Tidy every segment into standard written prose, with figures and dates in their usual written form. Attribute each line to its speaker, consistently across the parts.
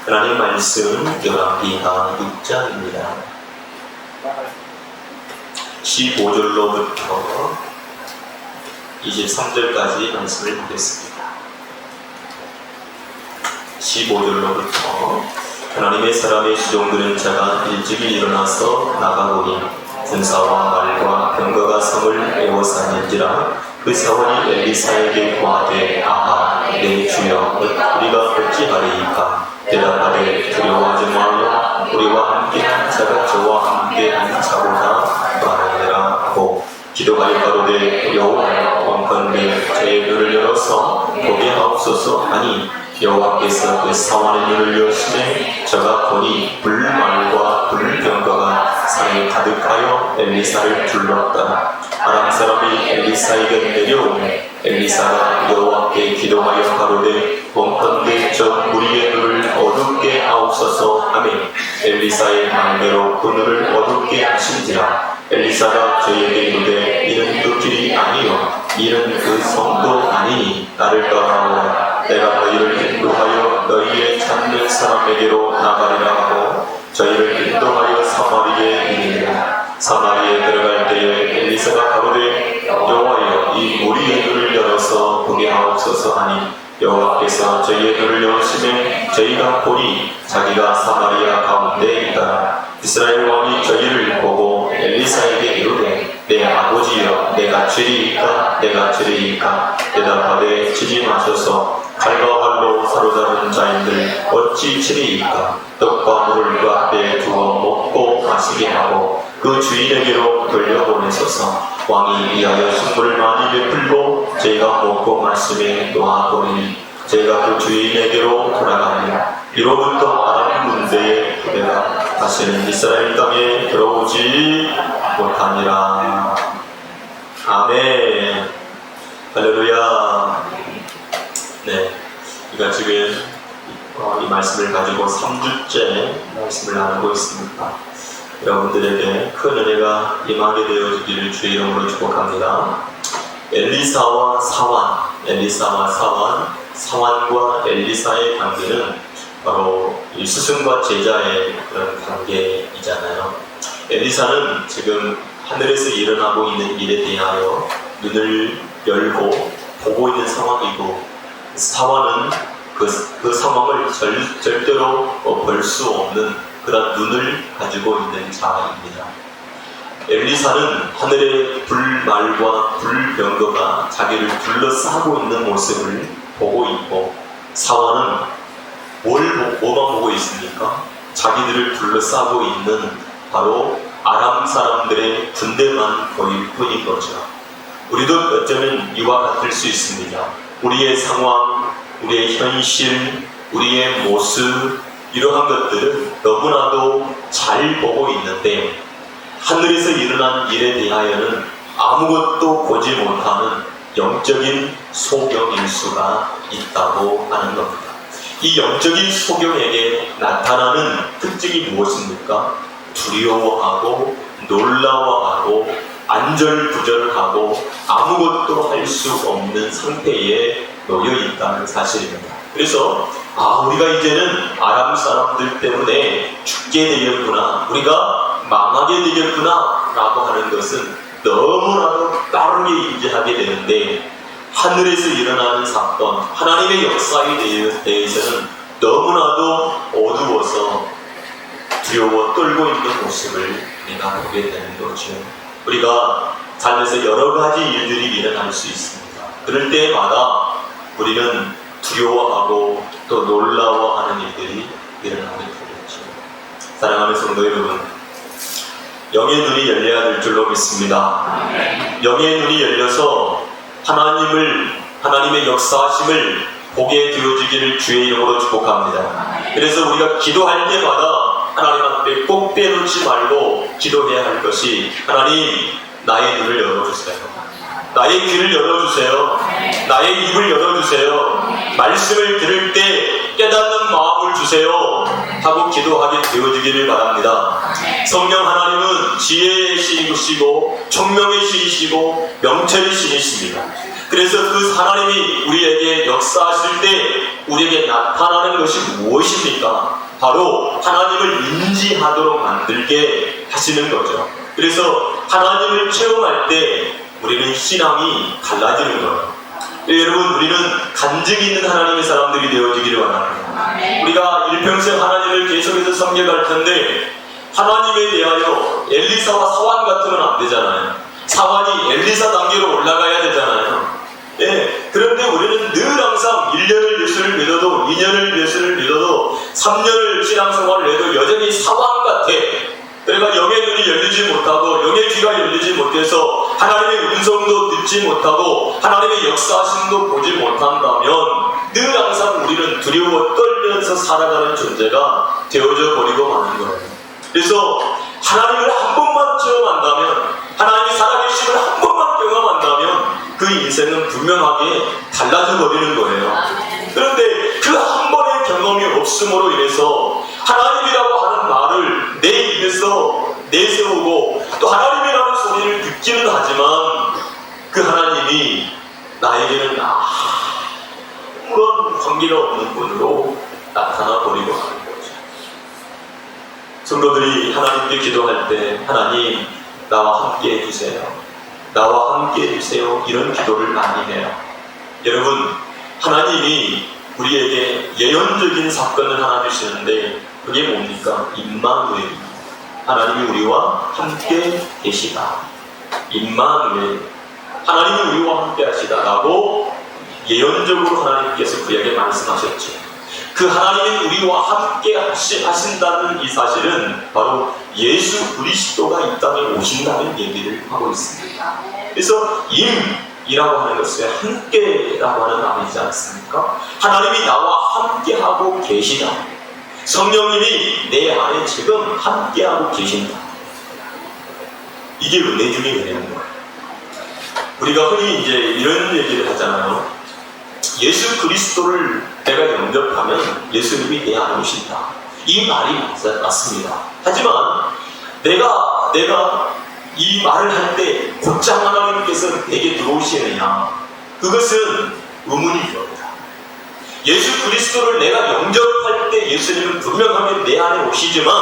Speaker 1: 하나님 말씀 열왕기하 6장입니다. 15절로부터 23절까지 말씀을 보겠습니다. 15절로부터 하나님의 사람의 수종드는 자가 일찍이 일어나서 나가보니 군사와 말과 병거가 성을 에워쌌는지라 그 사원이 엘리사에게 고하되 아하 내 주여 우리가 어찌하리이까 대답하되 두려워하지 말라 우리와 함께한 자가 저와 함께한 자보다 많으니라 하고 기도하여 가로되 여호와여 원컨대 저의 눈을 열어서 보게 하옵소서 하니 여호와께서 그 사원의 눈을 여시매 저가 보니 불말과 불병거가 산에 가득하여 엘리사를 둘렀더라. 아람 사람이 엘리사에게 내려오매 엘리사가 여호와께 기도하여 가로되 원컨대 저 우리의 눈을 어둡게 하옵소서 하매 엘리사의 말대로 그 눈을 어둡게 하신지라. 엘리사가 저에게 이르되 이는 그 길이 아니요 이는 그 성도 아니니 나를 떠나오라. 내가 너희를 인도하여 너희의 찾는 사람에게로 나가리라 하고 저희를 인도하여 사마리에 이르니라. 사마리에 들어갈 때에 엘리사가 가로되 여호와여 이 우리의 눈을 열어서 보게 하옵소서 하니 여호와께서 저희의 눈을 여시매 저희가 보니 자기가 사마리아 가운데 있더라. 이스라엘 왕이 저희를 보고 엘리사에게 이르되 내 아버지여 내가 죄리이까 내가 죄리이까 대답하되 치지 마소서 칼과 활로 사로잡은 자인들 어찌 치리이까 떡과 물을 그 앞에 두어 먹고 마시게 하고 그 주인에게로 돌려보내소서. 왕이 이하여 식물을 많이 베풀고 저희가 먹고 마시며 놓아보니 저희가 그 주인에게로 돌아가니라. 이로부터 아람 문제의 부대가 다시는 이스라엘 땅에 들어오지 못하니라. 아멘. 할렐루야. 네, 우리가 지금 이 말씀을 가지고 3주째 말씀을 나누고 있습니다. 여러분들에게 큰 은혜가 임하게 되어지기를 주의 이름으로 축복합니다. 엘리사와 사완과 엘리사의 관계는 바로 이 스승과 제자의 그런 관계이잖아요. 엘리사는 지금 하늘에서 일어나고 있는 일에 대하여 눈을 열고 보고 있는 상황이고 사완은 그 상황을 절대로 볼 수 없는 그런 눈을 가지고 있는 자입니다. 엘리사는 하늘의 불말과 불병거가 자기를 둘러싸고 있는 모습을 보고 있고 사완은 뭐만 보고 있습니까? 자기들을 둘러싸고 있는 바로 아람 사람들의 군대만 보일 뿐인 거죠. 우리도 어쩌면 이와 같을 수 있습니다. 우리의 상황, 우리의 현실, 우리의 모습 이러한 것들은 너무나도 잘 보고 있는데 하늘에서 일어난 일에 대하여는 아무것도 보지 못하는 영적인 소경일 수가 있다고 하는 겁니다. 이 영적인 소경에게 나타나는 특징이 무엇입니까? 두려워하고 놀라워하고 안절부절하고 아무것도 할 수 없는 상태에 놓여 있다는 사실입니다. 그래서 우리가 이제는 아람 사람들 때문에 죽게 되겠구나, 우리가 망하게 되겠구나 라고 하는 것은 너무나도 빠르게 인지하게 되는데 하늘에서 일어나는 사건, 하나님의 역사에 대해서는 너무나도 어두워서 두려워 떨고 있는 모습을 우리가 보게 되는 거죠. 우리가 삶에서 여러 가지 일들이 일어날 수 있습니다. 그럴 때마다 우리는 두려워하고 또 놀라워하는 일들이 일어나게 되겠죠. 사랑하는 성도 여러분, 영의 눈이 열려야 될 줄로 믿습니다. 영의 눈이 열려서 하나님의 역사하심을 보게 되어지기를 주의 이름으로 축복합니다. 그래서 우리가 기도할 때마다 하나님 앞에 꼭 빼놓지 말고 기도해야 할 것이 하나님 나의 눈을 열어주세요. 나의 귀를 열어주세요. 나의 입을 열어주세요. 말씀을 들을 때 깨닫는 마음을 주세요 하고 기도하게 되어지기를 바랍니다. 성령 하나님은 지혜의 신이시고 총명의 신이시고 명철의 신이십니다. 그래서 그 하나님이 우리에게 역사하실 때 우리에게 나타나는 것이 무엇입니까? 바로 하나님을 인지하도록 만들게 하시는 거죠. 그래서 하나님을 체험할 때 우리는 신앙이 달라지는 거예요. 여러분, 우리는 간증이 있는 하나님의 사람들이 되어지기를 원합니다. 우리가 일평생 하나님을 계속해서 섬겨갈 텐데 하나님에 대하여 엘리사와 사환 같으면 안 되잖아요. 사환이 엘리사 단계로 올라가야 되잖아요. 예, 그런데 우리는 늘 항상 1년을 예수를 믿어도 2년을 예수를 믿어도 3년을 신앙생활을 해도 여전히 사환 같아. 그러니까 영의 눈이 열리지 못하고 영의 귀가 열리지 못해서 하나님의 음성도 듣지 못하고 하나님의 역사하심도 보지 못한다면 늘 항상 우리는 두려워 떨면서 살아가는 존재가 되어져 버리고 마는 거예요. 그래서 하나님을 한 번만 체험한다면, 하나님이 살아계심을 한 번만 경험한다면 그 인생은 분명하게 달라져 버리는 거예요. 그런데 그 한 번의 경험이 없음으로 인해서 하나님이라고 하는 말을 내 입에서 내세우고 또 하나님이라는 소리를 듣기는 하지만 그 하나님이 나에게는 아무런 관계가 없는 분으로 나타나 버리고 하는 거죠. 성도들이 하나님께 기도할 때 하나님 나와 함께 해주세요, 나와 함께 해주세요, 이런 기도를 많이 해요. 여러분, 하나님이 우리에게 예언적인 사건을 하나 주시는데 그게 뭡니까? 임마누엘입니다. 하나님이 우리와 함께 계시다. 임마누엘, 하나님이 우리와 함께 하시다라고 예언적으로 하나님께서 그에게 말씀하셨죠. 그 하나님이 우리와 함께 하신다는 이 사실은 바로 예수 그리스도가 이 땅에 오신다는 얘기를 하고 있습니다. 그래서 임이라고 하는 것은 함께라고 하는 말이지 않습니까? 하나님이 나와 함께하고 계시다. 성령님이 내 안에 지금 함께하고 계신다. 이게 은혜 중에 은혜인 거예요. 우리가 흔히 이제 이런 얘기를 하잖아요. 예수 그리스도를 내가 영접하면 예수님이 내 안에 오신다. 이 말이 맞습니다. 하지만 내가 이 말을 할 때 곧장 하나님께서 내게 들어오시느냐, 그것은 의문이죠. 예수 그리스도를 내가 영접할 때 예수님은 분명하게 내 안에 오시지만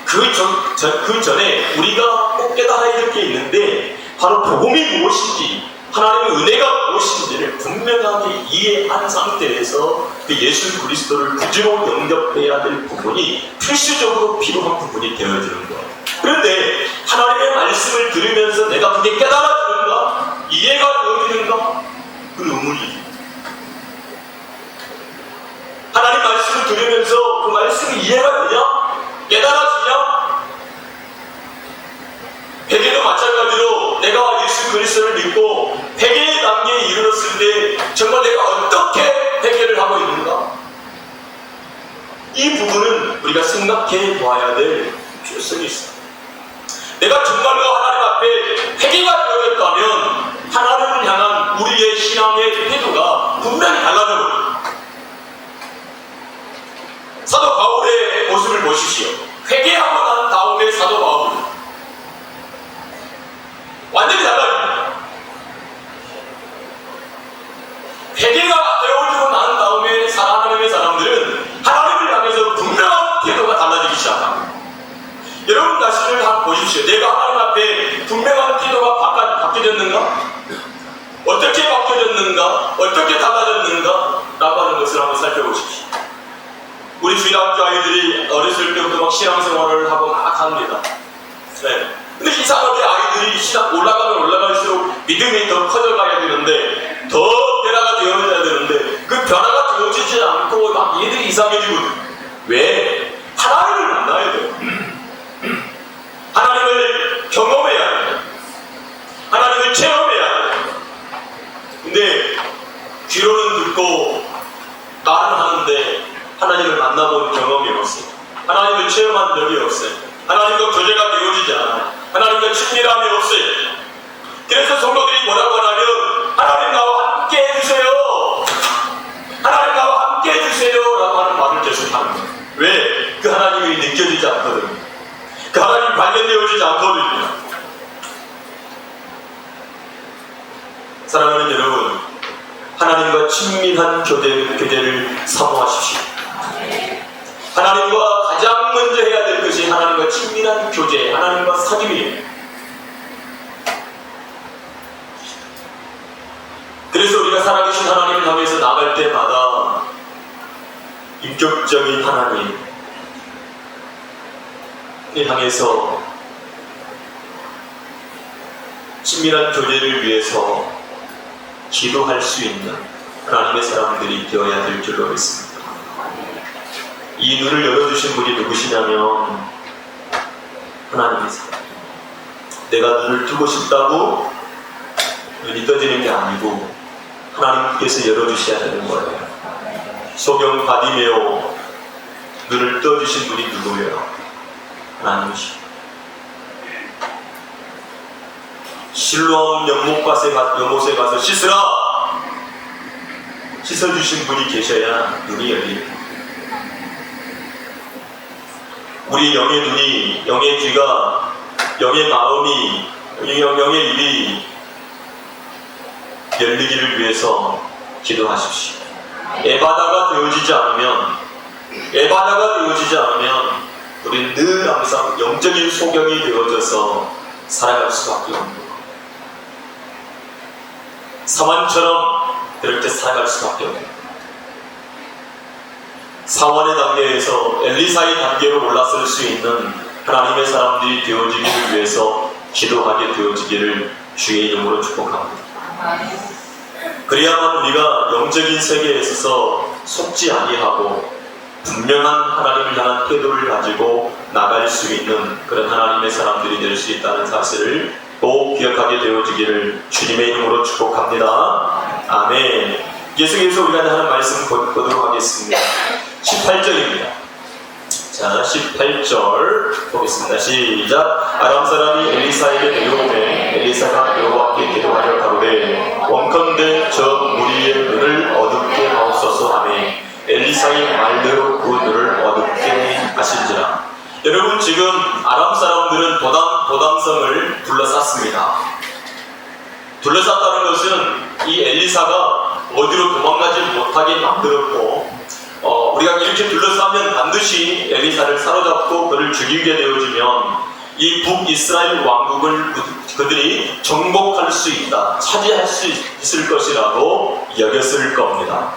Speaker 1: 그 전에 우리가 꼭 깨달아야 될 게 있는데 바로 복음이 무엇인지, 하나님의 은혜가 무엇인지를 분명하게 이해한 상태에서 그 예수 그리스도를 구주로 영접해야 될 부분이 필수적으로 필요한 부분이 되어지는 거예요. 그런데 하나님의 말씀을 들으면서 내가 그게 깨달아지는가? 이해가 되어지는가? 그건 의문이죠. 하나님 말씀을 들으면서 그 말씀이 이해가 되냐? 깨달아지냐? 회개도 마찬가지로 내가 예수 그리스도를 믿고 회개의 단계에 이르렀을 때 정말 내가 어떻게 회개를 하고 있는가? 이 부분은 우리가 생각해 보아야 될 필요성이 있습니다. 내가 정말로 하나님 앞에 회개가 되었다면 하나님을 향한 우리의 신앙의 태도가 분명히 달라져버립니다. 사도 바울의 모습을 보십시오. 회개하고 난 다음에 사도 바울 완전히 달라집니다. 회개가 되어지고 난 다음에 하나님의 사람들은 하나님을 향해서 분명한 태도가 달라지기 시작합니다. 여러분 자신을 한번 보십시오. 내가 하나님 앞에 분명한 태도가 바뀌어졌는가? 어떻게 바뀌어졌는가? 어떻게 달라졌는가? 라고 하는 것을 한번 살펴보십시오. 우리 주일학교 아이들이 어렸을 때부터 막 신앙생활을 하고 막 합니다. 네. 근데 이상하게 아이들이 신앙 올라갈수록 믿음이 더 커져가야 되는데, 더 변화가 되어져야 되는데, 그 변화가 되어지지 않고 막 얘들이 이상해지거든. 왜? 하나님을 만나야 돼요. 하나님을 경험해야 돼요. 하나님을 체험해야 돼요. 근데 귀로는 듣고 말은 하는데 하나님을 만나본 경험이 없어요. 하나님을 체험한 적이 없어요. 하나님과 교제가 되어지지 않아요. 하나님과 친밀함이 없어요. 그래서 성도들이 뭐라고 하냐면 하나님 나와 함께 해주세요, 하나님 나와 함께 해주세요 라고 하는 말을 계속 하는 거예요. 왜? 그 하나님이 느껴지지 않거든요. 그 하나님이 발견되어지지 않거든요. 사랑하는 여러분, 하나님과 친밀한 교제를 사모하십시오. 하나님과 가장 먼저 해야 될 것이 하나님과 친밀한 교제, 하나님과 사귐이에요. 그래서 우리가 살아계신 하나님을 향해서 나갈 때마다 인격적인 하나님을 향해서 친밀한 교제를 위해서 기도할 수 있는 하나님의 사람들이 되어야 될 줄로 믿습니다. 이 눈을 열어주신 분이 누구시냐면 하나님의 사람. 내가 눈을 뜨고 싶다고 눈이 떠지는 게 아니고 하나님께서 열어주셔야 되는 거예요. 소경 바디메오 눈을 떠주신 분이 누구예요? 하나님이시죠. 실로암 연못에 가서 씻으라! 씻어주신 분이 계셔야 눈이 열립니다. 우리 영의 눈이, 영의 귀가, 영의 마음이, 영의 입이 열리기를 위해서 기도하십시오. 에바다가 되어지지 않으면 우리는 늘 항상 영적인 소경이 되어져서 살아갈 수밖에 없는 거예요. 사환처럼 그렇게 살아갈 수밖에 없는 거예요. 사환의 단계에서 엘리사의 단계로 올라설 수 있는 하나님의 사람들이 되어지기를 위해서 기도하게 되어지기를 주의 이름으로 축복합니다. 그래야만 우리가 영적인 세계에 있어서 속지 아니하고 분명한 하나님을 향한 태도를 가지고 나갈 수 있는 그런 하나님의 사람들이 될 수 있다는 사실을 꼭 기억하게 되어지기를 주님의 이름으로 축복합니다. 아멘. 계속해서 우리가 하는 말씀 보도록 하겠습니다. 18절입니다. 자, 18절 보겠습니다. 시작. 아람 사람이 엘리사에게 내려오매 엘리사가 여호와께 기도하여 가로되 원컨대 저 무리의 눈을 어둡게 하옵소서 하매 엘리사의 말대로 그 눈을 어둡게 하신지라. 여러분, 지금 아람 사람들은 도당성을 둘러쌌습니다. 둘러쌌다는 것은 이 엘리사가 어디로 도망가지 못하게 만들었고, 우리가 이렇게 둘러싸면 반드시 엘리사를 사로잡고 그를 죽이게 되어지면 이 북이스라엘 왕국을 그들이 정복할 수 있다, 차지할 수 있을 것이라고 여겼을 겁니다.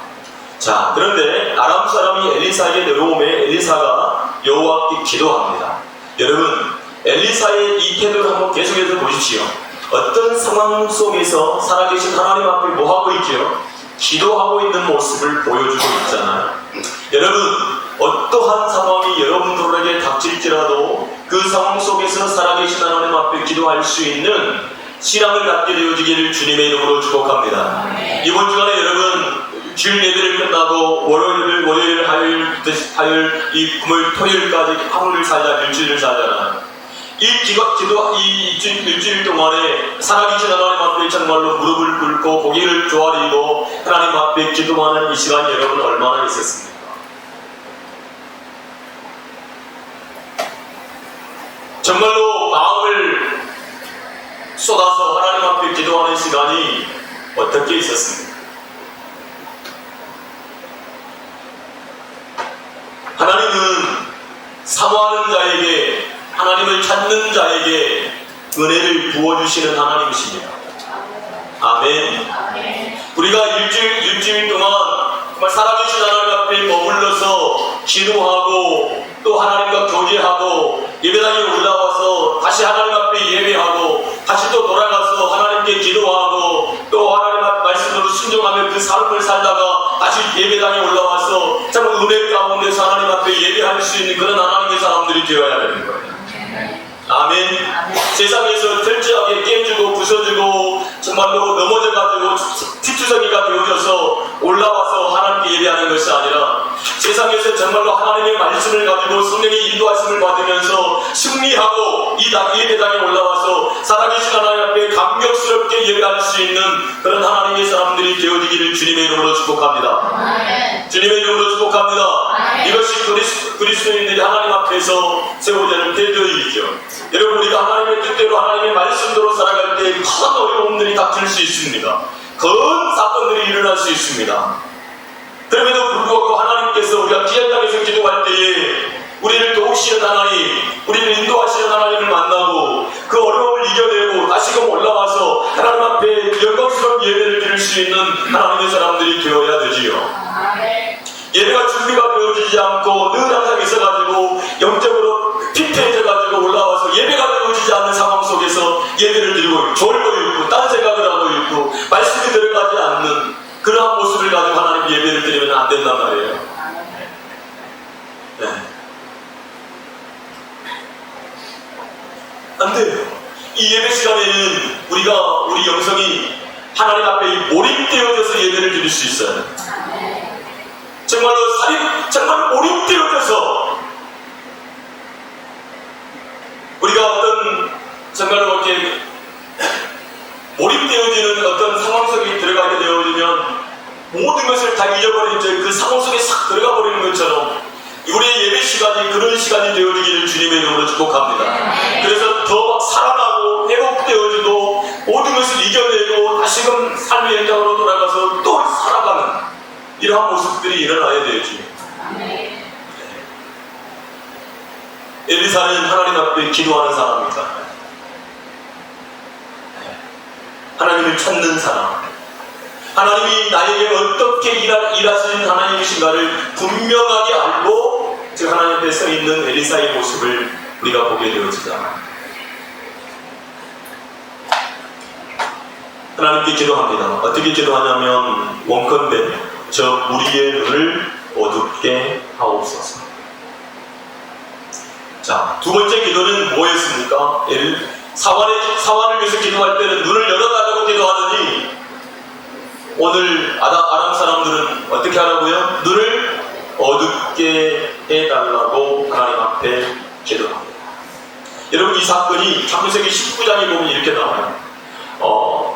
Speaker 1: 자, 그런데 아람 사람이 엘리사에게 내려오매 엘리사가 여호와께 기도합니다. 여러분, 엘리사의 이 태도를 한번 계속해서 보십시오. 어떤 상황 속에서 살아계신 하나님 앞에 뭐하고 있죠? 기도하고 있는 모습을 보여주고 있잖아요. 여러분, 어떠한 상황이 여러분들에게 닥칠지라도 그 상황 속에서 살아계신 하나님 앞에 기도할 수 있는 신앙을 갖게 되어지기를 주님의 이름으로 축복합니다. 이번 주간에 여러분 주일 예배를 끝나고 월요일, 화요일, 이 금요일, 토요일까지 하루를 살자, 일주일을 살잖아요. 이 일주일 동안에 살아계신 하나님 앞에 정말로 무릎을 꿇고 고개를 조아리고 하나님 앞에 기도하는 이 시간이 여러분 얼마나 있었습니까? 정말로 마음을 쏟아서 하나님 앞에 기도하는 시간이 어떻게 있었습니까? 하나님은 사모하는 자에게, 하나님을 찾는 자에게 은혜를 부어주시는 하나님이십니다. 아멘. 우리가 일주일 동안 정말 살아계신 하나님 앞에 머물러서 기도하고 또 하나님과 교제하고 예배당에 올라와서 다시 하나님 앞에 예배하고 다시 또 돌아가서 하나님께 기도하고 또 하나님 앞 말씀으로 순종하며 그 삶을 살다가 다시 예배당에 올라와서 정말 은혜 가운데서 하나님 앞에 예배할 수 있는 그런 하나님의 사람들이 되어야 되는 거예요. 아멘. 세상에서 철저하게 깨지고 부서지고 정말로 넘어져가지고 피투성이가 되어져서 올라와서 하나님께 예배하는 것이 아니라 세상에서 정말로 하나님의 말씀을 가지고 성령의 인도하심을 받으면서 승리하고 이 예배당에 올라와서 살아계신 하나님 앞에 감격스럽게 예배할 수 있는 그런 하나님의 사람들이 되어지기를 주님의 이름으로 축복합니다. 아멘. 주님의 이름으로 축복합니다. 아멘. 이것이 그리스도인들이 하나님 앞에서 세워야 되는 태도이죠. 여러분, 우리가 하나님의 뜻대로 하나님의 말씀대로 살아갈 때 큰 어려움들이 닥칠 수 있습니다. 큰 사건들이 일어날 수 있습니다. 그럼에도 불구하고 하나님께서 우리가 귀한 땅에서 기도할 때에 우리를 도우시는 하나님, 우리를 인도하시는 하나님을 만나고 그 어려움을 이겨내고 다시금 올라와서 하나님 앞에 영광스러운 예배를 드릴 수 있는 하나님의 사람들이 되어야 되지요. 예배가 준비가 되어지지 않고 늘 항상 있어가지고 영적으로 피폐해져가지고 올라와서 예배가 되어지지 않는 상황 속에서 예배를 드리고 졸고 있고 딴 생각을 하고 있고 말씀이 들어가지 않는 그러한 모습을 가지고 하나님 예배를 드리면 안 된단 말이에요. 네. 안 돼요. 이 예배 시간에는 우리 영성이 하나님 앞에 몰입되어져서 예배를 드릴 수 있어요. 정말로 정말 몰입되어져서 우리가 어떤 정말로 이렇게 몰입되어지는 어떤 상황 속에 들어가게 되어지면 모든 것을 다 잊어버린 그 상황 속에 싹 들어가 버리는 것처럼 우리의 예배 시간이 그런 시간이 되어지기를 주님의 이름으로 축복합니다. 그래서 더 막 살아나고 회복되어지고 모든 것을 이겨내고 다시금 삶의 현장으로 돌아가서 또 살아가는 이러한 모습들이 일어나야 되지. 엘리사는 하나님 앞에 기도하는 사람입니다. 하나님을 찾는 사람. 하나님이 나에게 어떻게 일하시는 하나님이신가를 분명하게 알고 즉 하나님 앞에 서 있는 엘리사의 모습을 우리가 보게 되어지잖아요. 하나님께 기도합니다. 어떻게 기도하냐면 원컨대 저 우리의 눈을 어둡게 하옵소서. 자, 두 번째 기도는 뭐였습니까? 사환을 위해서 기도할 때는 눈을 열어달라고 기도하더니 오늘 아람 사람들은 어떻게 하라고요? 눈을 어둡게 해달라고 하나님 앞에 기도합니다. 여러분 이 사건이 창세기 19장에 보면 이렇게 나와요.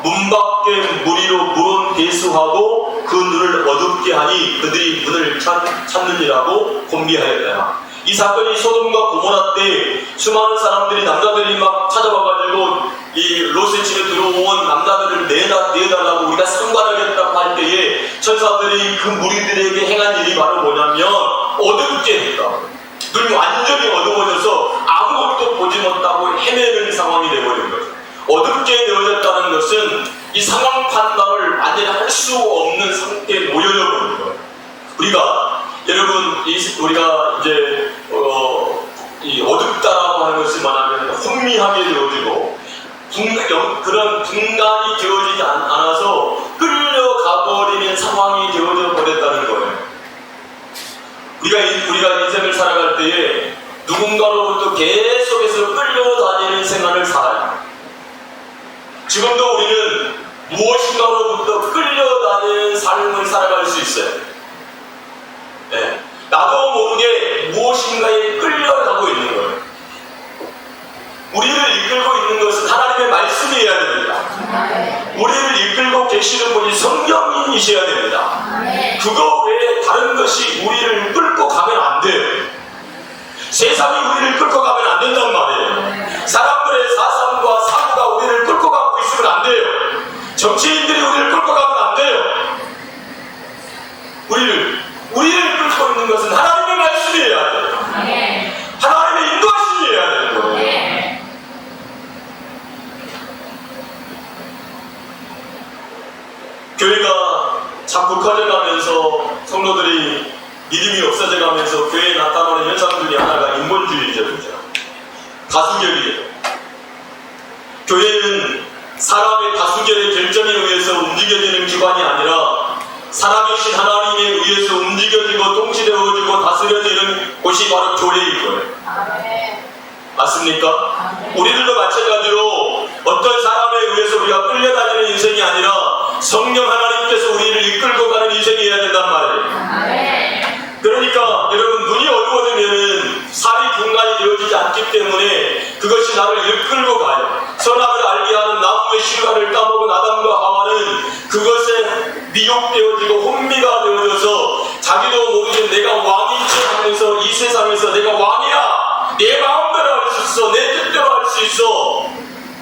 Speaker 1: 문 밖에 무리로 물은 배수하고 그 눈을 어둡게 하니 그들이 문을 찾느니라고 공개하였다. 이 사건이 소돔과 고모라 때 수많은 사람들이 남자들이 막 찾아와가지고 이 롯의 집에 들어온 남자들을 내달라고 우리가 상관하겠다고 할 때에 천사들이 그 무리들에게 행한 일이 바로 뭐냐면 어둡게 했다. 눈이 완전히 어두워져서 아무것도 보지 못하고 헤매는 상황이 되어버린 거죠. 어둡게 되어졌다는 것은 이 상황 판단을 완전히 할 수 없는 상태에 놓여져 버린 거예요. 여러분 우리가 이제 이 어둡다라고 하는 것을 말하면 혼미하게 되어지고 그런 분간이 되어지지 않아서 끌려가버리는 상황이 되어져 버렸다는 거예요. 우리가 인생을 살아갈 때에 누군가로부터 계속해서 끌려다니는 생활을 살아요. 지금도 우리는 무엇인가로부터 끌려다니는 삶을 살아갈 수 있어요. 네. 나도 모르게 무엇인가에 끌려가고 있는 거예요. 우리를 이끌고 있는 것은 하나님의 말씀이어야 됩니다. 우리를 이끌고 계시는 분이 성령이셔야 됩니다. 그거 외에 다른 것이 우리를 끌고 가면 안 돼요. 세상이 우리를 끌고 가면 안 된단 말이에요. 사람들의 사상과 사고가 우리를 끌고 가고 있으면 안 돼요. 정치인들이 우리를 끌고 가면 안 돼요. 우리를 끌고 있는 것은 하나님의 말씀이어야 돼요. 하나님의 인도하심이어야 되는 거예요. 교회가 자꾸 커져가면서 성도들이 믿음이 없어져가면서 교회에 나타나는 현상 중에 하나가 인본주의적이죠. 다수결이에요. 교회는 사람의 다수결의 결정에 의해서 움직여지는 기관이 아니라 살아계신 하나님에 의해서 움직여지고 통치되어지고 다스려지는 곳이 바로 교회인 거예요. 맞습니까? 우리들도 마찬가지로 어떤 사람에 의해서 우리가 끌려다니는 인생이 아니라 성령 하나님께서 우리를 이끌고 가는 인생이어야 된단 말이에요. 그러니까 여러분 눈이 어두워지면 살이 분간이 되어지지 않기 때문에 그것이 나를 이끌고 가요. 선악을 알게 하는 나무의 실과를 따먹은 아담과 하와는 그것에 미혹되어지고 혼미가 되어져서 자기도 모르게 내가 왕이지 하면서 이 세상에서 내가 왕이야, 내 마음대로 할 수 있어, 내 뜻대로 할 수 있어,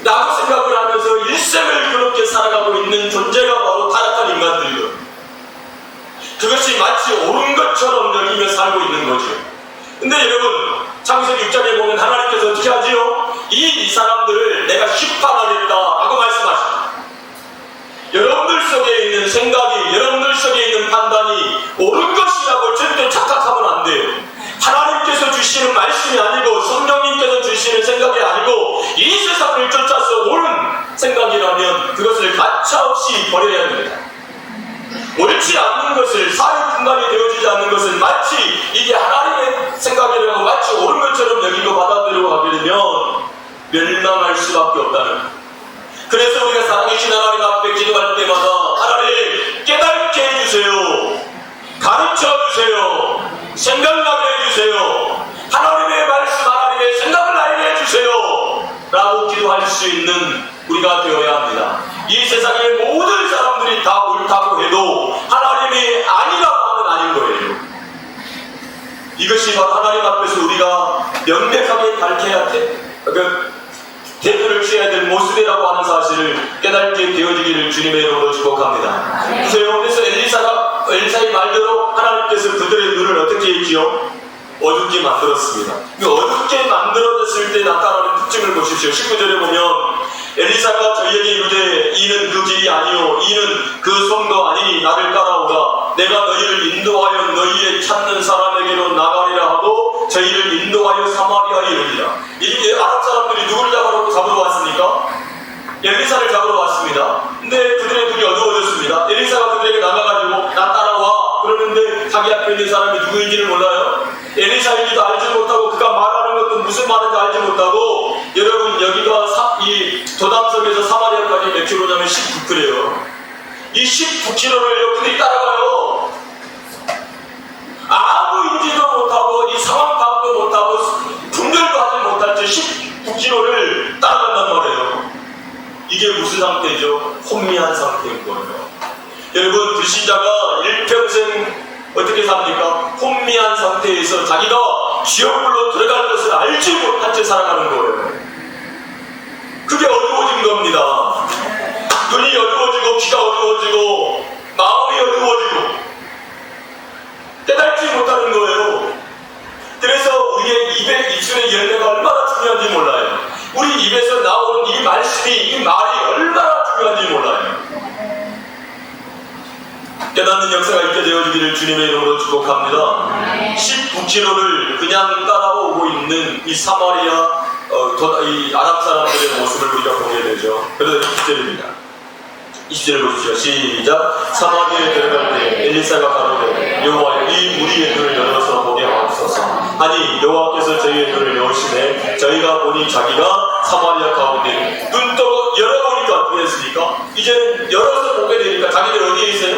Speaker 1: 라고 생각을 하면서 일생을 그렇게 살아가고 있는 존재가 바로 타락한 인간들이거든요. 그것이 마치 옳은 것처럼 여기며 살고 있는 거죠. 근데 여러분, 창세기 6장에 보면 하나님께서 어떻게 하지요? 이 사람들을 내가 심판하겠다라고 말씀하십니다. 여러분들 속에 있는 생각이, 여러분들 속에 있는 판단이 옳은 것이라고 절대 착각하면 안 돼요. 하나님께서 주시는 말씀이 아니고 성령님께서 주시는 생각이 아니고 이 세상을 쫓아서 옳은 생각이라면 그것을 가차없이 버려야 합니다. 옳지 않는 것을, 사유분간이 되어지지 않는 것을 마치 이게 하나님의 생각이라고 마치 옳은 것처럼 여기고 받아들이고 가게 되면 멸망할 수밖에 없다는 거예요. 그래서 우리가 살아계신 하나님 앞에 기도할 때마다 하나님 깨닫게 해주세요. 가르쳐주세요. 생각나게 해주세요. 하나님의 말씀, 하나님의 생각을 알게 해주세요. 라고 기도할 수 있는 우리가 되어야 합니다. 이 세상의 모든 사람들이 다 옳다고 해도 하나님이 아니라고 하면 아닌 거예요. 이것이 바로 하나님 앞에서 우리가 명백하게 밝혀야 대표를 취해야 될 모습이라고 하는 사실을 깨닫게 되어지기를 주님의 이름으로 축복합니다. 보세요. 그래서 엘리사의 말대로 하나님께서 그들의 눈을 어떻게 했지요? 어둡게 만들었습니다. 어둡게 만들어졌을 때 나타나는 특징을 보십시오. 19절에 보면 엘리사가 저희에게 이르되 이는 그 길이 아니요 이는 그 성도 아니니 나를 따라오라. 내가 너희를 인도하여 너희의 찾는 사람에게로 나가리라 하고 저희를 인도하여 사마리아에 이르리라. 이 아랍 사람들이 누구를 잡으러 왔습니까? 엘리사를 잡으러 왔습니다. 근데 그들의 눈이 어두워졌습니다. 엘리사가 그들에게 나가가지고 나 따라와 그러는데 자기 앞에 있는 사람이 누구인지를 몰라요. 엘리사인지도 알지 못하고 그가 말하는 것도 무슨 말인지 알지 못하고 여러분 여기가 이 도담섬에서 사마리아까지 몇 킬로냐면 19km예요. 이 19km를 그들이 따라가요. 아무 인지도 못하고 이 상황 파악도 못하고 분별도 하지 못한 채 19km를 따라간단 말이에요. 이게 무슨 상태죠? 혼미한 상태인 거예요. 여러분 불신자가 일평생 어떻게 삽니까? 혼미한 상태에서 자기가 지옥불로 들어갈 것을 알지 못한 채 살아가는 거예요. 그게 어두워진 겁니다. 눈이 어두워지고 귀가 어두워지고 마음이 어두워지고 깨닫지 못하는 거예요. 그래서 우리의 입술의 열매가 얼마나 중요한지 몰라요. 우리 입에서 나오는 이 말씀이, 이 말이 얼마나 중요한지 몰라요. 깨닫는 역사가 있게 되어지기를 주님의 이름으로 축복합니다. 19km를 그냥 따라오고 있는 이 사마리아 이 아랍 사람들의 모습을 우리가 보게 되죠. 그래서 20절입니다. 20절을 보십시오. 시작. 사마리아에 들어갈 때 엘리사가 가로되 여호와여 이 우리의 눈을 열어서 보게 하옵소서. 아니 여호와께서 저희의 눈을 여시네 저희가 보니 자기가 사마리아 가운데 눈 떠고 열어보니까 어떻게 됐습니까? 이제는 열어서 보게 되니까 자기들 어디에 있어요?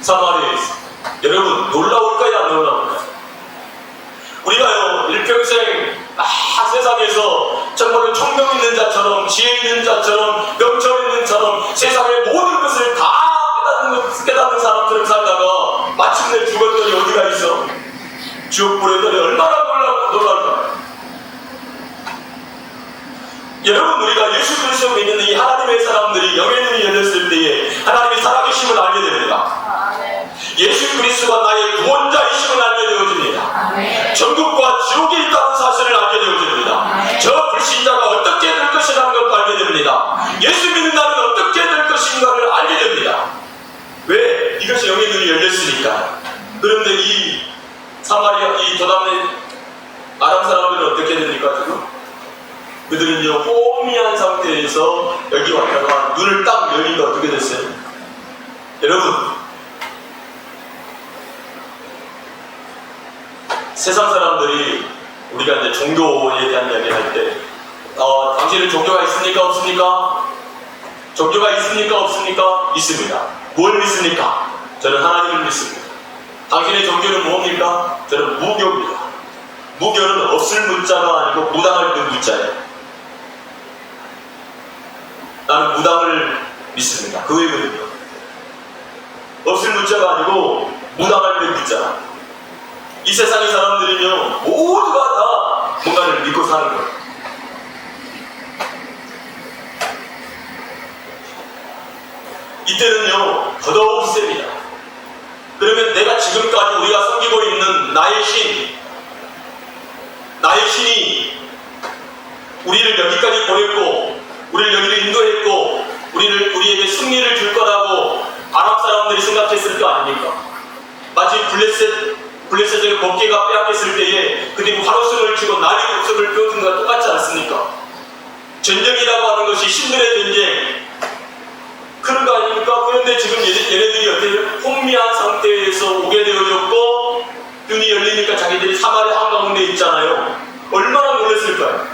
Speaker 1: 사마리아에 있어요. 여러분 놀라울까요 안 놀라울까요? 우리가요 일평생 세상에서 정말 총명 있는 자처럼 지혜 있는 자처럼 명철 있는 자처럼 세상의 모든 것을 다 깨닫는 사람처럼 살다가 마침내 죽었더니 어디가 있어? 지옥불에 들이 얼마나 놀랄까? 여러분 우리가 예수 그리스도 믿는 이 하나님의 사람들이 영의 눈이 열렸을 때에 하나님의 살아계심을 알게 됩니다. 예수 그리스도가 나의 구원자이심을 알게 되어집니다. 천국과 지옥이 있다는 사실을 알게 되어집니다. 저 불신자가 어떻게 될 것이라는 것도 알게 됩니다. 예수 믿는 나는 어떻게 될 것인가를 알게 됩니다. 왜? 이것이 영의 눈이 열렸으니까. 그런데 이 사마리아, 이 도담의 아람 사람들은 어떻게 됩니까 지금? 그들은요 혼미한 상태에서 여기 왔다가 눈을 딱 여니까 어떻게 됐어요? 여러분 세상 사람들이 우리가 이제 종교에 대한 이야기를 할 때 당신은 종교가 있습니까? 없습니까? 종교가 있습니까? 없습니까? 있습니다. 뭘 믿습니까? 저는 하나님을 믿습니다. 당신의 종교는 뭡니까? 저는 무교입니다. 무교는 없을 무자가 아니고 무당을 든 무자예요. 나는 무당을 믿습니다. 그 외에는요. 없을 무자가 아니고 무당을 든 무자. 이 세상의 사람들은요 모두가 다 뭔가를 믿고 사는 거예요. 이때는요 더더욱 셉니다. 그러면 내가 지금까지 우리가 섬기고 있는 나의 신이 우리를 여기까지 보냈고 우리를 여기로 인도했고 우리에게 승리를 줄 거라고 아랍 사람들이 생각했을 거 아닙니까? 마치 블레셋의 법궤가 빼앗겼을 때에 그들이 화로성을 치고 나리 독성을 펴준 것과 똑같지 않습니까? 전쟁이라고 하는 것이 신들의 전쟁 그런 거 아닙니까? 그런데 지금 얘네들이 어때요? 혼미한 상태에서 오게 되어졌고 눈이 열리니까 자기들이 사마리아 한가운데 있잖아요. 얼마나 놀랐을까요?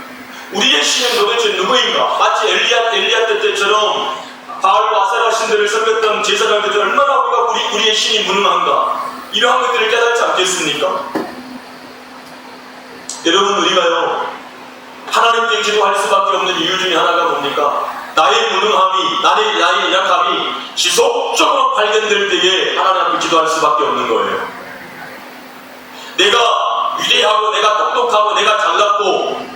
Speaker 1: 우리의 신은 도대체 누구인가? 마치 엘리야 때처럼 바알과 아세라 신들을 섬겼던 제사장들이 얼마나 우리의 신이 무능한가? 이러한 것들을 깨닫지 않겠습니까? 여러분 우리가요 하나님께 기도할 수밖에 없는 이유 중에 하나가 뭡니까? 나의 무능함이 나의 약함이 지속적으로 발견될 때에 하나님 앞에 기도할 수밖에 없는 거예요. 내가 위대하고 내가 똑똑하고 내가 잘났고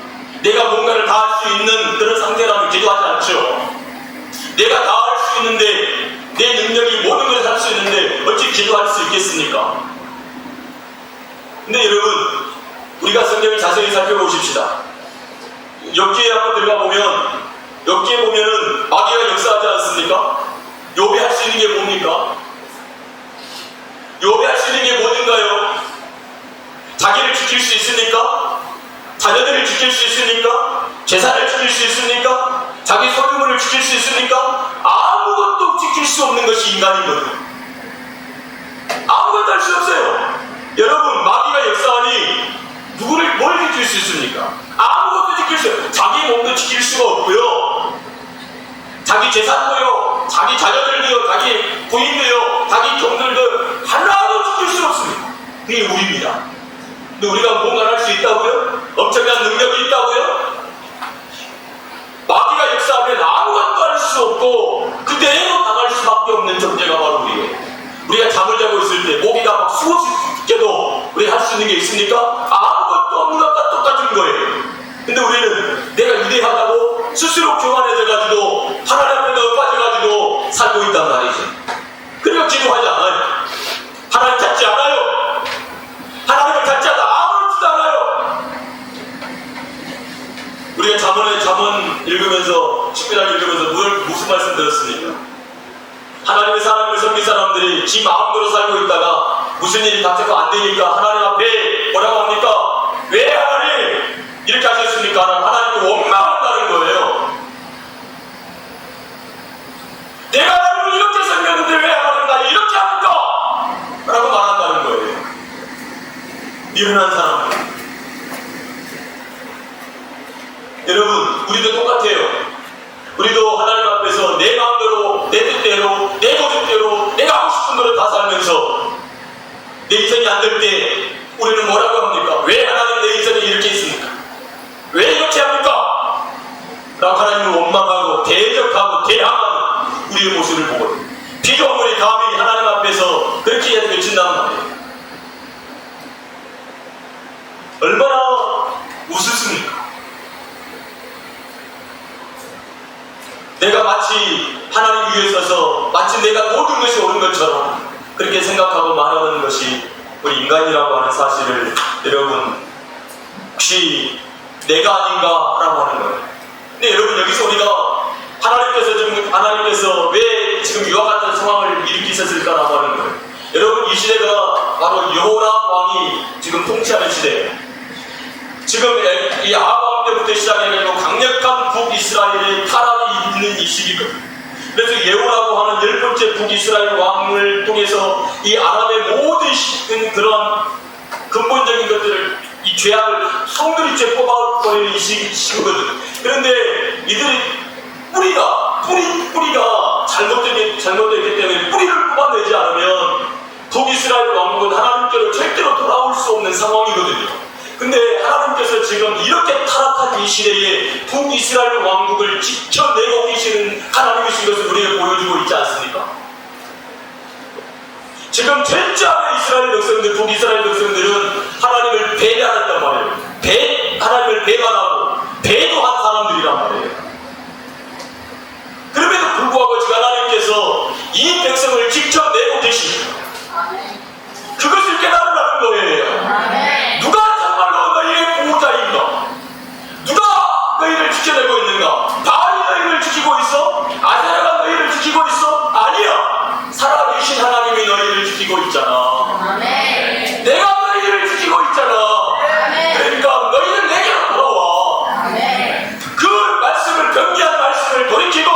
Speaker 1: 내가 뭔가를 다 할 수 있는 그런 상태라면 기도하지 않죠. 내가 다 할 수 있는데 내 능력이 모든 것을 할 수 있는데 어찌 기도할 수 있겠습니까? 근데 여러분 우리가 성경을 자세히 살펴보십시다. 욥기에 한번 들어가 보면 욥기에 보면은 마귀가 역사하지 않습니까? 욥이 할 수 있는 게 뭡니까? 욥이 할 수 있는 게 뭐든가요? 자기를 지킬 수 있습니까? 자녀들을 지킬 수 있습니까? 재산을 지킬 수 있습니까? 자기 소유물을 지킬 수 있습니까? 아무것도 지킬 수 없는 것이 인간이거든요. 아무것도 할 수 없어요. 여러분 마귀가 역사하니 뭘 지킬 수 있습니까? 아무것도 지킬 수 없어요. 자기 몸도 지킬 수가 없고요. 자기 재산도요, 자기 자녀들도요, 자기 부인도요, 자기 종들도 하나도 지킬 수 없습니다. 그게 우리입니다. 근데 우리가 뭔가 할 수 있다고요? 엄청난 능력이 있다고요? 마귀가 역사하면 아무것도 할 수 없고 그대로 당할 수밖에 없는 존재가 바로 우리예요. 우리가 잠을 자고 있을 때 모기가 막 수없이 깨도 우리가 할 수 있는 게 있습니까? 아무것도 없는 것과 똑같은 거예요. 근데 우리는 내가 위대하다고 스스로 교만해져가지고 하나님 앞에 빠져가지고 살고 있단 말이죠. 그러니까 기도하지 않아요. 하나님 찾지 않아요. 하나님을 찾지 아무렇지도 않아요. 우리가 잠언 읽으면서 10편 읽으면서 무슨 말씀 들었습니까? 하나님의 사람을 섬긴 사람들이 지 마음대로 살고 있다가 무슨 일이 닥쳐서 안 되니까 하나님 앞에 뭐라고 합니까? 왜 하나님 이렇게 하셨습니까? 하나님께 원망한다는 거예요. 내가 하나님을 이렇게 섬겼는데 왜 하나님 나 이렇게 합니까? 라고 말한다는 거예요. 미련한 사람. 여러분 우리도 똑같아요. 우리도 하나님 앞에서 내 마음대로 내 뜻대로 내 고집대로 내가 하고 싶은 대로 다 살면서 내 인생이 안 될 때 우리는 뭐라고 합니까? 왜 하나님 내 인생이 이렇게 있습니까? 왜 이렇게 합니까? 라고 하나님을 원망하고 대적하고 대항하는 우리의 모습을 보거든요. 피조물이 감히 하나님 앞에서 그렇게 외친다는 말이에요. 얼마나 우습습니까? 내가 마치 하나님 위에 서서 마치 내가 모든 것이 옳은 것처럼 그렇게 생각하고 말하는 것이 우리 인간이라고 하는 사실을 여러분 혹시 내가 아닌가 라고 하는 거예요. 근데 여러분 여기서 우리가 하나님께서 왜 지금 이와 같은 상황을 일으키셨을까라고 하는 거예요. 여러분 이 시대가 바로 여호람 왕이 지금 통치하는 시대예요. 지금 이 아합 때부터 시작해가지고 강력한 북이스라엘의 타락이 있는 이 시기거든요. 그래서 예후라고 하는 10번째 북이스라엘 왕을 통해서 이 아랍의 모든 그런 근본적인 것들을 이 죄악을 성들이째 뽑아버리는 이 시기거든요. 그런데 이들이 뿌리가 잘못되기 때문에 뿌리를 뽑아내지 않으면 북이스라엘 왕국은 하나님께로 절대로 돌아올 수 없는 상황이거든요. 근데 하나님께서 지금 이렇게 타락한 이 시대에 북이스라엘 왕국을 지켜내고 계시는 하나님이신 것을 우리에게 보여주고 있지 않습니까? 지금 전체의 이스라엘 백성들, 북이스라엘 백성들은 하나님을 배반했단 말이에요. 하나님을 배반하고 배도한 사람들이란 말이에요. 그럼에도 불구하고 지금 하나님께서 지키고 있잖아.
Speaker 2: 아멘.
Speaker 1: 내가 너희들을 지키고 있잖아.
Speaker 2: 아멘.
Speaker 1: 그러니까 너희들 내게로 돌아와.
Speaker 2: 아멘.
Speaker 1: 그 말씀을, 경계한 말씀을 돌이키고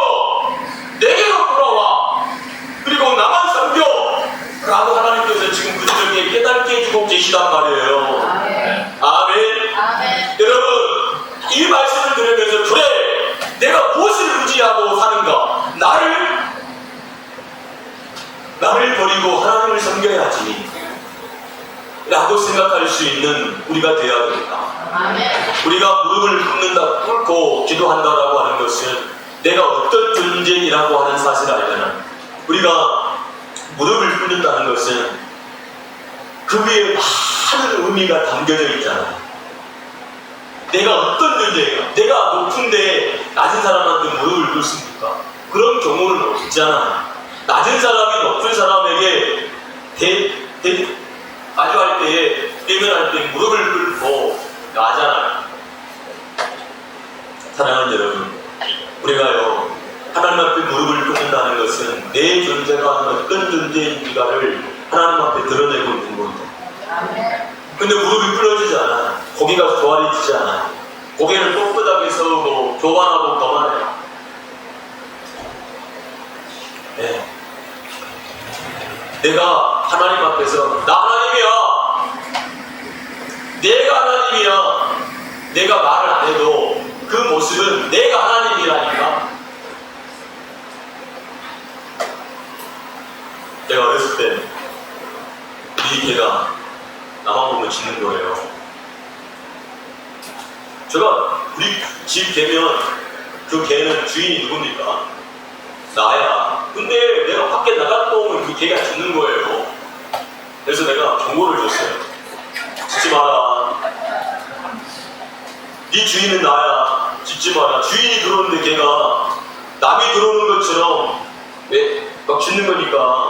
Speaker 1: 내게로 돌아와. 그리고 나만 섬겨 라고 하나님께서 지금 그들에게 깨닫게 해주고 계시단 말이에요.
Speaker 2: 아멘.
Speaker 1: 아멘.
Speaker 2: 아멘.
Speaker 1: 여러분, 이 말씀을 들으면서 그래, 내가 무엇을 의지하고 사는가? 나를 버리고 하나님을 섬겨야지 라고 생각할 수 있는 우리가 되어야 됩니다.
Speaker 2: 아멘.
Speaker 1: 우리가 무릎을 꿇고 기도한다라고 하는 것은 내가 어떤 존재이라고 하는 사실을 알잖아. 우리가 무릎을 꿇는다는 것은 그 위에 많은 의미가 담겨져 있잖아. 내가 어떤 존재인가? 내가 높은데 낮은 사람한테 무릎을 꿇습니까? 그런 경우는 없잖아. 낮은 사람이 높은 사람에게 마주할 때에, 대면할 때 무릎을 꿇고 나잖아요. 사랑하는 여러분, 우리가요, 하나님 앞에 무릎을 꿇는다는 것은 내 존재가 어떤 존재인가를 하나님 앞에 드러내고 있는 겁니다. 근데 무릎이 꿇어지지 않아. 고개가 조아리지지 않아. 고개를 꼿꼿하게 세우고 교만하고 거만해요. 네. 내가 하나님 앞에서 나 하나님이야. 내가 하나님이야. 내가 말을 안 해도 그 모습은 내가 하나님이라니까. 내가 어렸을 때 우리 개가 나만 보면 짖는 거예요. 제가 우리 집 개면 그 개는 주인이 누굽니까? 나야. 근데 내가 밖에 나갔다 오면 그 개가 짖는 거예요. 그래서 내가 경고를 줬어요. 짖지 마라. 네 주인은 나야. 짖지 마라. 주인이 들어오는데 개가 남이 들어오는 것처럼 왜 막 짖는 거니까.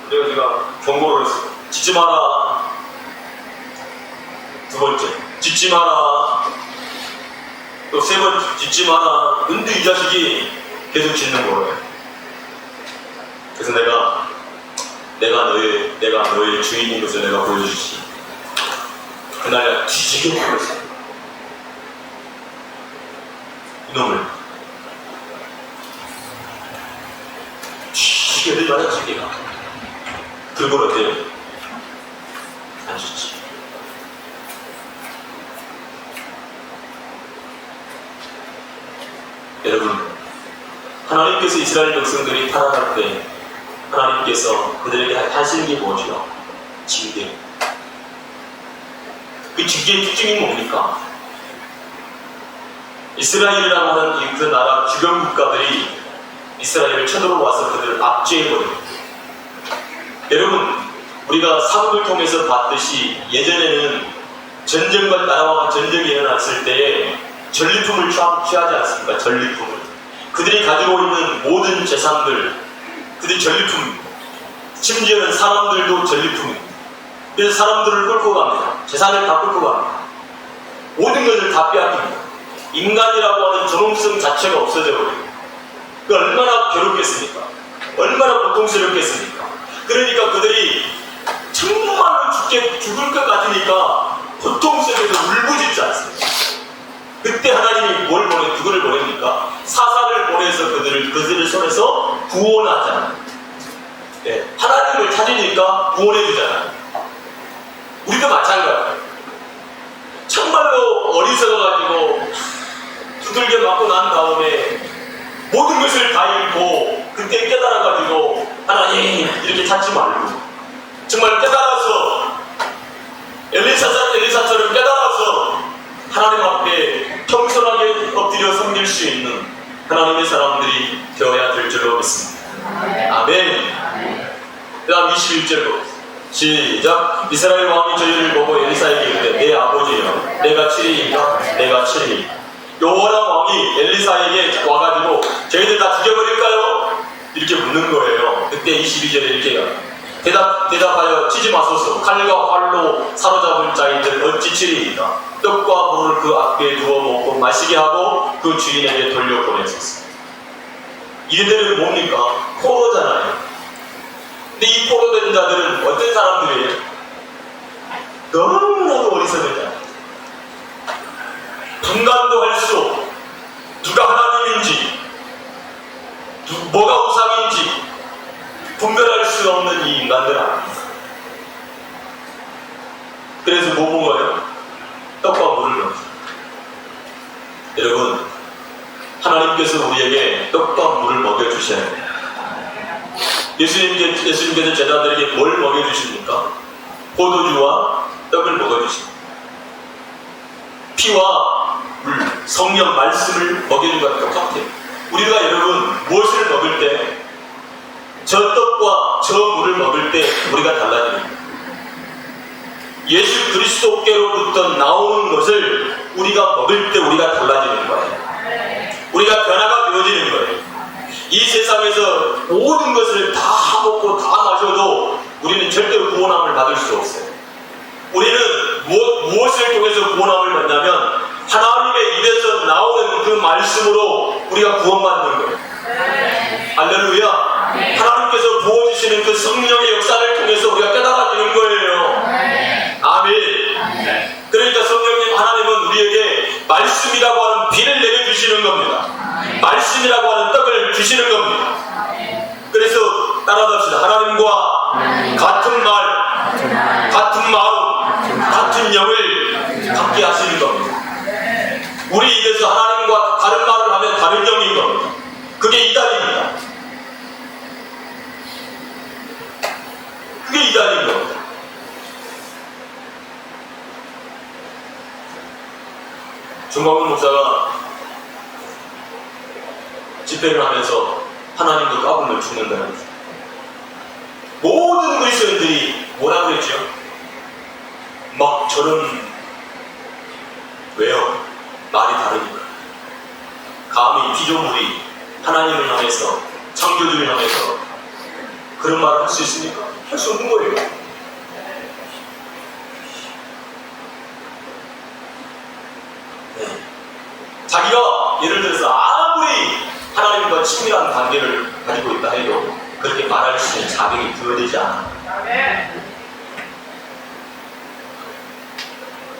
Speaker 1: 그래서 내가 경고를 했어요. 짖지 마라. 두 번째, 짖지 마라. 또 세 번째, 짖지 마라. 근데 이 자식이 계속 짖는 거예요. 그래서 내가 너의 주인인 것을 내가 보여주지. 그날 내가 뒤지게 보였어요. 이놈을 뒤지게 들마다 지게가 그걸 어때요? 안 좋지. 여러분, 하나님께서 이스라엘 백성들이 타락할 때 하나님께서 그들에게 하시는 게 무엇이요? 징계. 그 징계의 특징이 뭡니까? 이스라엘이라고 하는 그 나라 주변 국가들이 이스라엘을 쳐들어와서 그들을 압제해버립니다. 여러분, 우리가 사극을 통해서 봤듯이 예전에는 전쟁과 나라와 전쟁이 일어났을 때에 전리품을 취하지 않습니까? 전리품을. 그들이 가지고 있는 모든 재산들, 그들이 전리품입니다. 심지어는 사람들도 전리품입니다. 그래서 사람들을 끌고 갑니다. 재산을 다 끌고 갑니다. 모든 것을 다 빼앗깁니다. 인간이라고 하는 존엄성 자체가 없어져 버립니다. 그 얼마나 괴롭겠습니까? 얼마나 고통스럽겠습니까? 그러니까 그들이 정말로 죽을 것 같으니까 고통 속에서 울부짖지 않습니다. 그때 하나님이 누구를 보냅니까? 사사를 보내서 그들을 손에서 구원하잖아요. 네, 하나님을 찾으니까 구원해주잖아요. 우리도 마찬가지예요. 정말로 어리석어가지고 두들겨 맞고 난 다음에 모든 것을 다 잃고 그때 깨달아가지고 하나님 이렇게 찾지 말고 정말 깨달아서 엘리사처럼 깨달아서 하나님 앞에 겸손하게 엎드려 섬길 수 있는 하나님의 사람들이 되어야 될 줄로 믿습니다. 아멘. 그 다음 21절로 시작. 이스라엘 왕이 저희를 보고 엘리사에게 이르되 내 아버지여 내가 치리이까? 내가 치리이. 여호와람 왕이 엘리사에게 와가지고 저희들 다 죽여버릴까요? 이렇게 묻는 거예요. 그때 22절에 이렇게 해요. 대답하여 치지 마소서. 칼과 활로 사로잡을 자인들 어찌 치리이까? 떡과 물을 그 앞에 두어 먹고 마시게 하고 그 주인에게 돌려보내소서. 이들은 뭡니까? 포로잖아요. 근데 이 포로된 자들은 너무나도 어리석은 자. 분간도 할 수 없고 누가 하나님인지 뭐가 우상인지 분별할 수 없는 이 인간들 아닙니다. 그래서 뭐 먹어요? 떡과 물을 먹어요. 여러분, 하나님께서 우리에게 떡과 물을 먹여주셔야 돼요. 예수님께서 제자들에게 뭘 먹여주십니까? 포도주와 떡을 먹여주십니다. 피와 물, 성령 말씀을 먹이는 것과 똑같아요. 우리가 여러분 무엇을 먹을 때, 저 떡과 저 물을 먹을 때 우리가 달라집니다. 예수 그리스도께로부터 나오는 것을 우리가 먹을 때 우리가 달라지는 거예요. 우리가 변화가 되어지는 거예요. 이 세상에서 모든 것을 다 먹고 다 마셔도 우리는 절대로 구원함을 받을 수 없어요. 우리는 무엇을 통해서 구원함을 받냐면 하나님의 입에서 나오는 그 말씀으로 우리가 구원받는 거예요. 할렐루야. 하나님께서 부어주시는 그 성령의 역사를 통해서 우리가 깨달아지는 거예요. 아멘. 그러니까 성령님 하나님은 우리에게 말씀이라고 하는 비를 내려주시는 겁니다. 말씀이라고 하는 떡을 주시는 겁니다. 그래서 따라합시다. 하나님과 같은 말, 같은 마음, 같은 영을 갖게 하시는 겁니다. 우리 입에서 하나님과 다른 말을 하면 다른 영인 겁니다. 그게 이단입니다. 그게 이단인 겁니다. 정광훈 목사가 집회를 하면서 하나님도 까불면 죽는다는 거죠. 모든 그리스도인들이 뭐라고 그랬죠? 막 저런, 왜요? 말이 다르니까. 감히 피조물이 하나님을 향해서, 창조주를 향해서 그런 말을 할 수 있습니까? 할 수 없는 거예요. 네. 자기가 예를 들어서 아무리 하나님과 친밀한 관계를 가지고 있다 해도 그렇게 말할 수 있는 자격이 부여되지 않아요.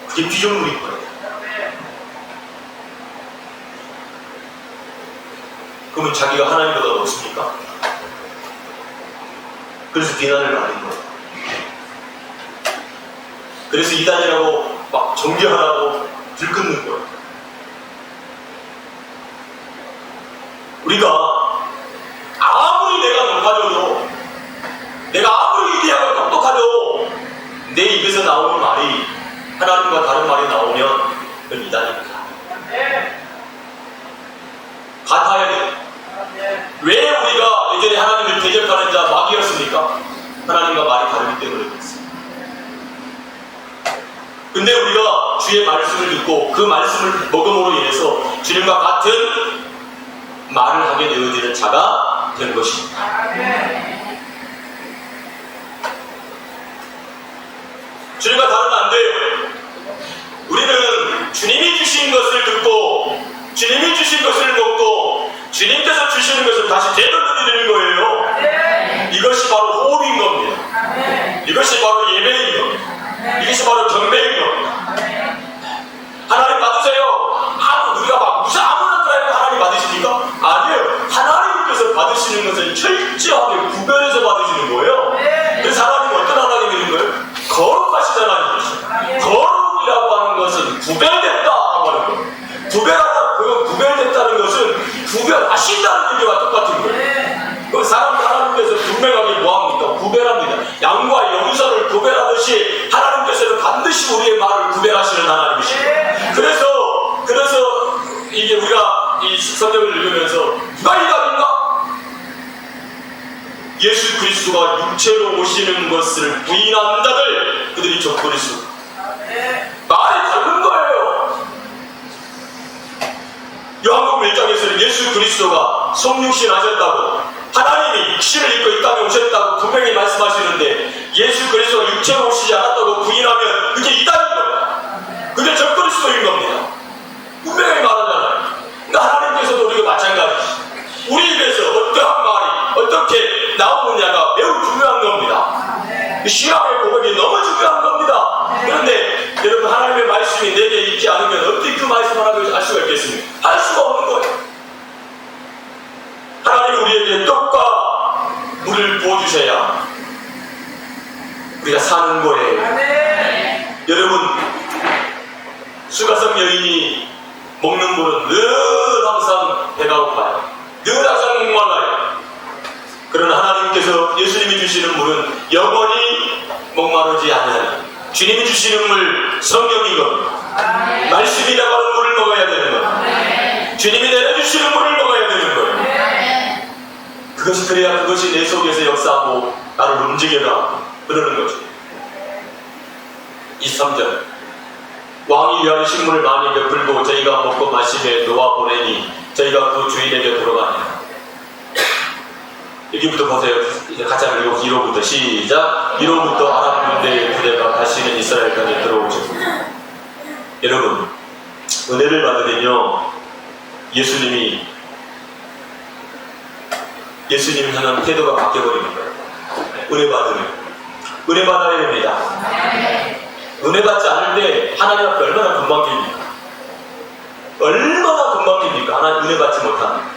Speaker 1: 그게 피조물인 거예요. 그러면 자기가 하나님보다 높습니까? 그래서 비난을 받는 거예요. 그래서 이단이라고 막 정죄하라고 들끓는 거예요. 우리가 아무리 내가 높아져도, 내가 아무리 위대하고 똑똑하도 내 입에서 나오는 말이 하나님과 다른 말이 나오면 그건 이단입니다. 같아야 돼요. 왜 우리가 예전에 하나님을 대적하는 자 마귀였습니까? 하나님과 말이 다르기 때문에 그랬어요. 근데 우리가 주의 말씀을 듣고 그 말씀을 먹음으로 인해서 주님과 같은 말을 하게 되어지는 자가 된 것입니다. 주님과 다르면 안 돼요. 우리는 주님이 주신 것을 듣고 주님이 주신 것을 먹고 주님께서 주시는 것을 다시 되돌려드리는 거예요. 이것이 바로 호흡인 겁니다. 이것이 바로 예배인 겁니다. 이것이 바로 경배인 겁니다. 하나님 받으세요. 우리가 막 아무나 따라해도 하나님 받으십니까? 아니에요. 하나님께서 받으시는 것은 철저하게 구별해서 받으시는 거예요. 그래서 하나님은 어떤 하나님인 거예요? 거룩하신 하나님이시죠. 거룩이라고 하는 것은 구별됐다라고 하는 거예요. 구별하다, 그건 구별됐다는 것은 구별하신다는 얘기와 똑같은 거예요. 그 사람들 하나님께서 분명하게 뭐합니까? 구별합니다. 양과 염소를 구별하듯이 하나님께서는 반드시 우리의 말을 구별하시는 하나님이시죠. 그래서 이게 우리가 이 성경을 읽으면서 누가 이단인가? 예수 그리스도가 육체로 오시는 것을 부인한 자들, 그들이 저 그리스도. 말이 다른 거예요. 요한복음 1장에서는 예수 그리스도가 성육신 하셨다고, 하나님이 육신을 입고 이 땅에 오셨다고 분명히 말씀하시는데 예수 그리스도가 육체로 오시지 않았다고 부인하면 그게 이단인 겁니다. 그게 저 그리스도인 겁니다. 분명히 말하잖아요. 그러니까 하나님께서도 우리가 마찬가지죠. 우리 입에서 어떠한 말이 어떻게 나오느냐가 매우 중요한 겁니다. 신앙의 고백이 너무 중요한 겁니다. 그런데 말씀이 내게 있지 않으면 어떻게 그 말씀 하나를 알 수가 있겠습니까? 알 수가 없는 거예요. 하나님 우리에게 떡과 물을 부어주셔야 우리가 사는 거예요. 여러분, 수가성 여인이 먹는 물은 늘 항상 배가 고파요. 늘 항상 목말라요. 그러나 하나님께서 예수님이 주시는 물은 영원히 목마르지 않아요. 주님이 주시는 물, 성령인 것, 말씀이라고 하는 물을 먹어야 되는 것, 주님이 내려주시는 물을 먹어야 되는 거예요. 그것이 그래야 그것이 내 속에서 역사하고 나를 움직여가 그러는 거죠. 23절, 왕이 위하여 식물을 많이 베풀고 저희가 먹고 마시며 놓아 보내니 저희가 그 주인에게 돌아가니라. 여기부터 보세요. 이제 같이 한번 1호부터 시작. 1호부터 아람 군대의 부대가 다시는 이스라엘까지 들어오죠. 여러분, 은혜를 받으면요, 예수님이 향한 태도가 바뀌어버리는 거예요. 은혜 받으면. 은혜 받아야 됩니다. 은혜 받지 않을 때 하나님 앞에 얼마나 건방집니까? 얼마나 건방집니까? 하나님 은혜 받지 못하는.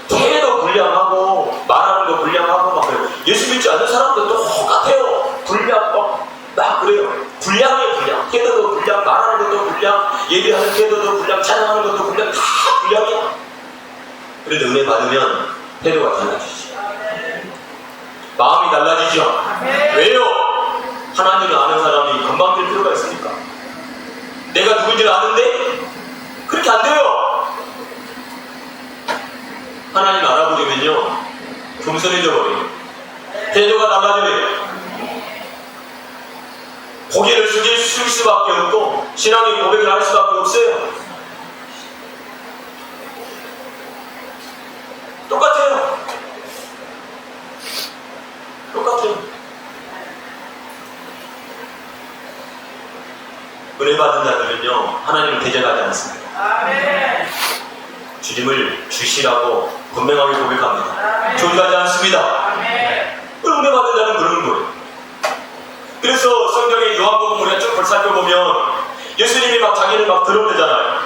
Speaker 1: 태도 불량하고 말하는 거 불량하고 막 그래요. 예수 믿지 않는 사람도 똑같아요. 불량 막 그래요. 불량이에요. 불량. 태도도 불량, 말하는 것도 불량, 예배하는 태도도 불량, 찬양하는 것도 불량, 다 불량이야. 그런데 은혜 받으면 태도가 달라지죠. 마음이 달라지죠. 왜요? 하나님을 아는 사람이 건방질 필요가 있습니까? 내가 누군지를 아는데 그렇게 안 돼요. 하나님 알아보려면요, 겸손해져 버려요. 태도가 달라져요. 고개를 숙일 수밖에 없고 신앙의 고백을 할 수밖에 없어요. 똑같아요. 똑같아요. 은혜 받은 자들은요, 하나님을 대적하지 않습니다. 아멘. 주님을 주시라고 분명하게 고백합니다. 존재하지 않습니다. 아멘. 은혜 받은 자는 그러는 거예요. 그래서 성경의 요한복음 우리가 쭉 살펴보면 예수님이 막 자기를 막 드러내잖아요.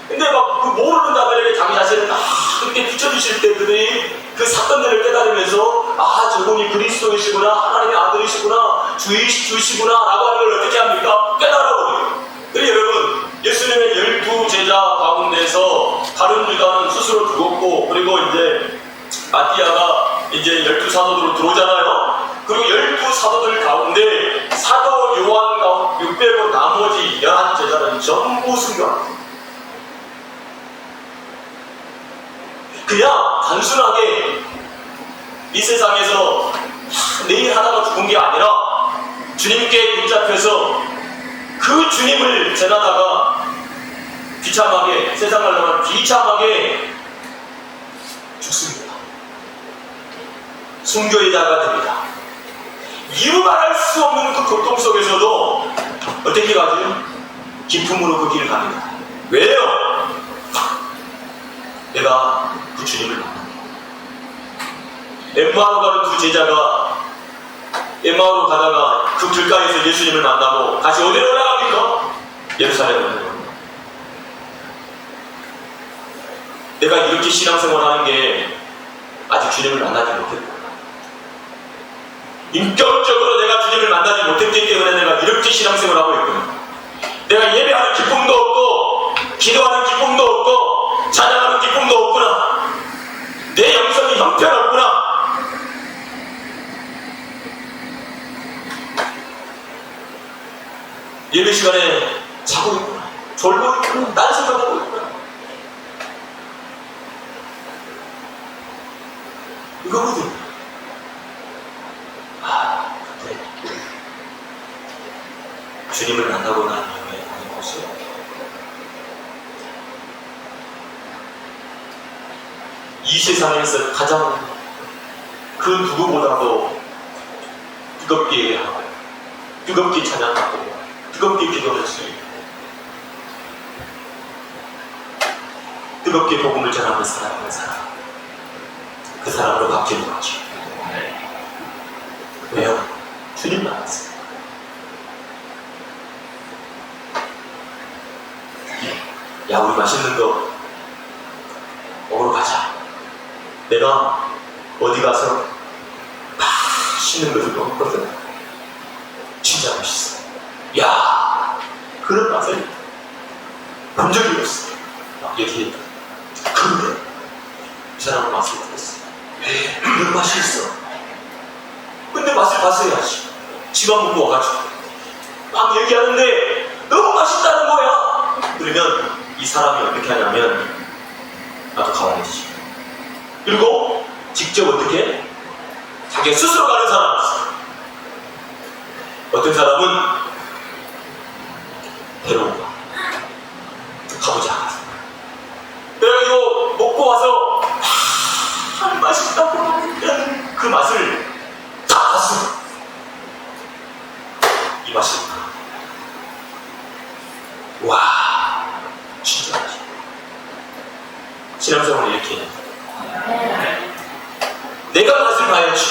Speaker 1: 근데 막 그 모르는 자들에게 자기 자신을 막 그렇게 비춰주실 때 그들이 그 사건들을 깨달으면서 아, 저분이 그리스도이시구나, 하나님의 아들이시구나, 주시구나 라고 하는 걸 어떻게 합니까? 깨달아버려요. 그래서 여러분, 예수님의 12제자 가운데서 다른 유다는 스스로 죽었고, 그리고 이제 마띠아가 이제 12사도들로 들어오잖아요. 그리고 12사도들 가운데 사도 요한 600원 나머지 11제자는 전부 순교합니다. 그냥 단순하게 이 세상에서 내일 하다가 죽은 게 아니라 주님께 붙잡혀서 그 주님을 전하다가 비참하게, 세상 말로는 비참하게 죽습니다. 순교의 자가 됩니다. 이루 말할 수 없는 그 고통 속에서도 어떻게 가죠? 기쁨으로 그 길을 갑니다. 왜요? 내가 그 주님을 만납니다. 엠마오로 가는 두 제자가 엠마오로 가다가 그 길가에서 예수님을 만나고 다시 어디로 올라갑니까? 예루살렘으로 올라갑니다. 내가 이렇게 신앙생활 하는 게 아직 주님을 만나지 못했다. 인격적으로 내가 주님을 만나지 못했기 때문에 내가 이렇게 신앙생활을 하고 있거든. 내가 예배하는 기쁨도 없고 기도하는 기쁨도 없고 찬양하는 기쁨도 없구나. 내 영성이 형편없구나. 예배 시간에 자고 있구나, 졸고 있구나, 딴 생각하고 있구나. 이거거든. 그때 주님을 만나고 난 이후에 하는 것이 이 세상에서 가장 그 누구보다도 뜨겁게 예배하고 뜨겁게 찬양하고 뜨겁게 기도할 수 있고 뜨겁게 복음을 전하는 사람은 그 사람으로 바뀌는 거죠. 왜요? 주님 만났어요. 야, 우리 맛있는 거 먹으러 가자. 내가 어디 가서 맛있는 것을 먹었거든. 진짜 맛있어. 야, 그런 맛을 본 적이 없어. 막 얘기했다. 근데 이 사람은 맛을 들었어. 이런 맛이 있어. 근데 맛을 봤어야지. 지가 먹고 와가지고 막 얘기하는데 너무 맛있다는 거야. 그러면 이 사람이 어떻게 하냐면 나도 가봐야지. 그리고 직접 어떻게 자기가 스스로 가는 사람이 있어. 어떤 사람은 데려오고 가보자. 그래가지고 먹고 와서 맛있다고 하는 그 맛을 다 봤어. 이 맛이 와, 진짜 맛있어. 신앙생활을 이렇게 해. 내가 맛을 봐야지.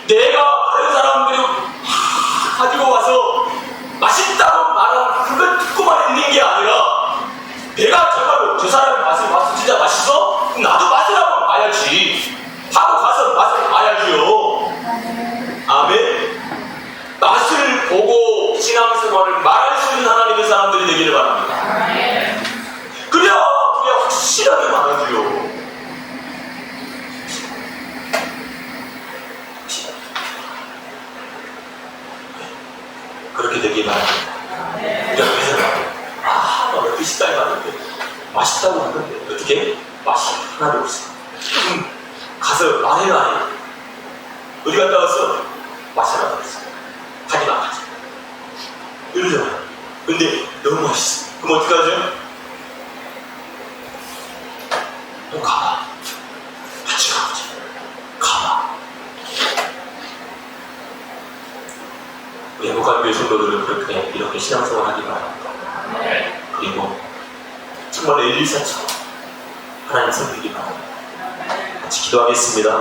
Speaker 1: 내가 다른 사람들이 가지고 와서 맛있다고 말하는 그걸 듣고만 있는 게 아니라 내가 정말로 저 사람의 맛을 봐서 진짜 맛있어? 그럼 나도 맛을 한번 봐야지. 하고 가서 맛을 봐야지요. 아멘. 맛을 보고 신앙생활을 말할 수 있는 하나님의 사람들이 되기를 바랍니다. 그래야 확실하게 말하지요. 그렇게 되기 바랍니다. 우리가 그래서 어떻게 식당에 갔는데 맛있다고 하는데 어떻게 맛이 하나도 없어. 가서 말해야 해. 어디 갔다 왔어? 맛이 하나도 없어. 가지마 가지. 이러잖아. 근데 너무 맛있어. 그럼 어떡하죠? 너 가봐. 같이 가보자. 가봐. 우리 행복한 교회 성도들은 그렇게 이렇게 신앙생활 하기 바랍니다. 그리고 정말 엘리사처럼 하나님 섬기기 바랍니다. 같이 기도하겠습니다.